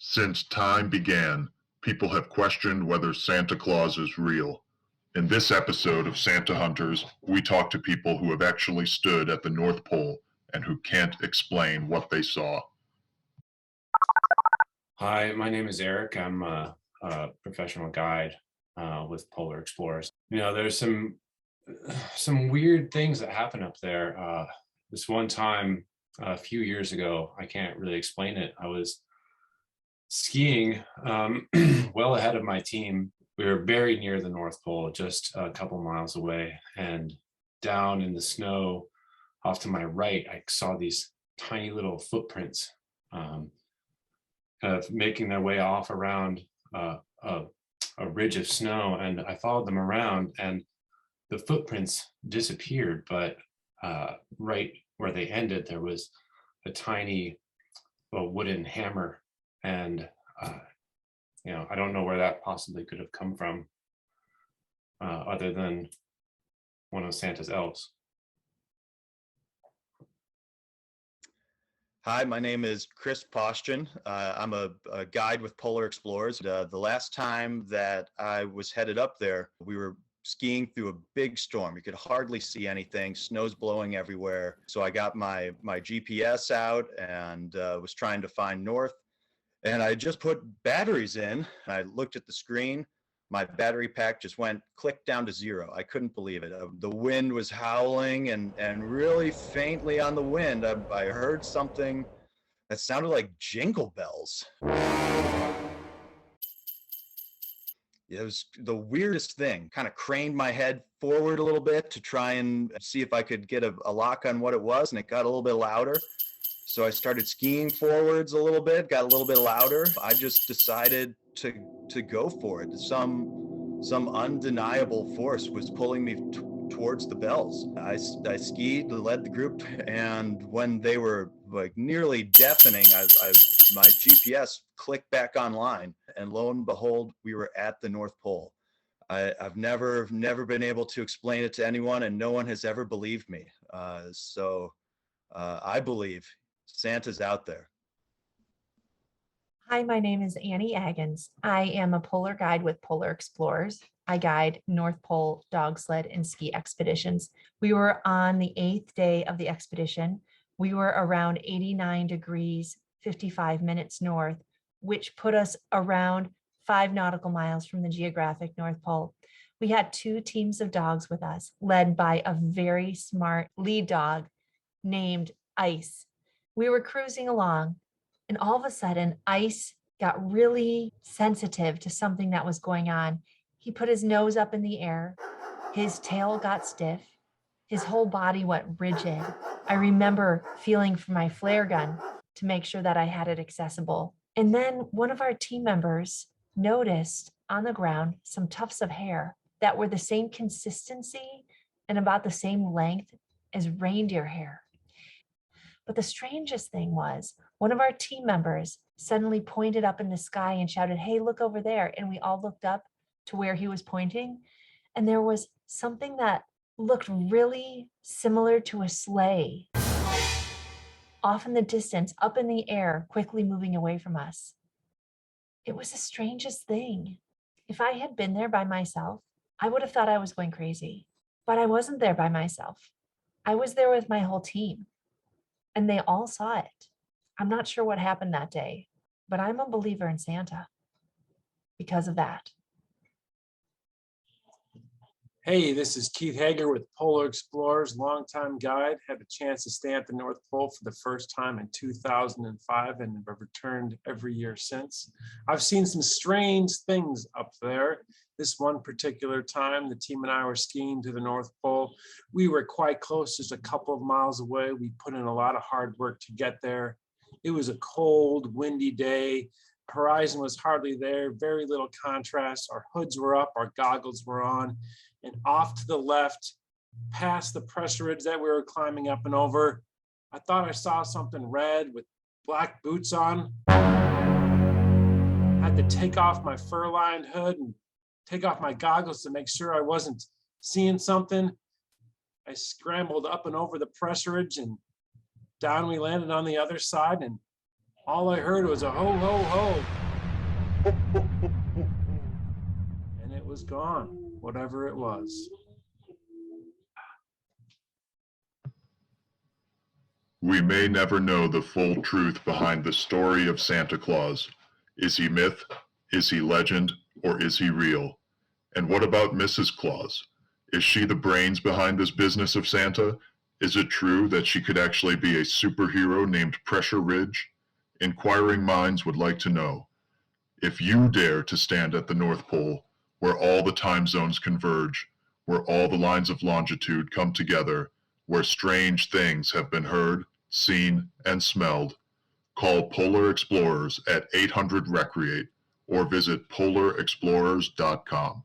Since time began, people have questioned whether Santa Claus is real. In this episode of Santa Hunters, we talk to people who have actually stood at the North Pole and who can't explain what they saw. Hi, my name is Eric. I'm a professional guide with PolarExplorers. You know, there's some weird things that happen up there. This one time a few years ago, I can't really explain it. I was skiing well ahead of my team. We were very near the North Pole, just a couple miles away, and down in the snow off to my right, I saw these tiny little footprints kind of making their way off around a ridge of snow, and I followed them around, and the footprints disappeared, but right where they ended, there was a tiny wooden hammer, and I don't know where that possibly could have come from, other than one of Santa's elves. Hi, my name is Chris Paustian. I'm a guide with PolarExplorers. The last time that I was headed up there, we were skiing through a big storm. You could hardly see anything. Snow's blowing everywhere. So I got my GPS out and was trying to find north. And I just put batteries in. I looked at the screen. My battery pack just went click down to 0. I couldn't believe it. The wind was howling, and really faintly on the wind, I heard something that sounded like jingle bells. It was the weirdest thing. Kind of craned my head forward a little bit to try and see if I could get a lock on what it was, and it got a little bit louder. So I started skiing forwards a little bit, got a little bit louder. I just decided to go for it. Some undeniable force was pulling me towards the bells. I skied, led the group, and when they were like nearly deafening, my GPS clicked back online, and lo and behold, we were at the North Pole. I've never been able to explain it to anyone, and no one has ever believed me. So I believe Santa's out there. Hi, my name is Annie Aggens. I am a polar guide with PolarExplorers. I guide North Pole dog sled and ski expeditions. We were on the 8th day of the expedition. We were around 89 degrees, 55 minutes north, which put us around 5 nautical miles from the geographic North Pole. We had 2 teams of dogs with us, led by a very smart lead dog named Ice. We were cruising along, and all of a sudden, Ice got really sensitive to something that was going on. He put his nose up in the air. His tail got stiff. His whole body went rigid. I remember feeling for my flare gun to make sure that I had it accessible. And then one of our team members noticed on the ground some tufts of hair that were the same consistency and about the same length as reindeer hair. But the strangest thing was, one of our team members suddenly pointed up in the sky and shouted, "Hey, look over there." And we all looked up to where he was pointing. And there was something that looked really similar to a sleigh off in the distance, up in the air, quickly moving away from us. It was the strangest thing. If I had been there by myself, I would have thought I was going crazy. But I wasn't there by myself. I was there with my whole team. And they all saw it. I'm not sure what happened that day, but I'm a believer in Santa because of that. Hey, this is Keith Heger with PolarExplorers, longtime guide. Had a chance to stay at the North Pole for the first time in 2005 and have returned every year since. I've seen some strange things up there. This one particular time, the team and I were skiing to the North Pole. We were quite close, just a couple of miles away. We put in a lot of hard work to get there. It was a cold, windy day. Horizon was hardly there, very little contrast. Our hoods were up, our goggles were on, and off to the left, past the pressure ridge that we were climbing up and over, I thought I saw something red with black boots on. I had to take off my fur-lined hood and take off my goggles to make sure I wasn't seeing something. I scrambled up and over the pressure ridge, and down we landed on the other side, and All I heard was a ho, ho, ho. And it was gone, whatever it was. We may never know the full truth behind the story of Santa Claus. Is he myth? Is he legend? Or is he real? And what about Mrs. Claus? Is she the brains behind this business of Santa? Is it true that she could actually be a superhero named Pressure Ridge? Inquiring minds would like to know. If you dare to stand at the North Pole, where all the time zones converge, where all the lines of longitude come together, where strange things have been heard, seen, and smelled, call Polar Explorers at 800-RECREATE or visit PolarExplorers.com.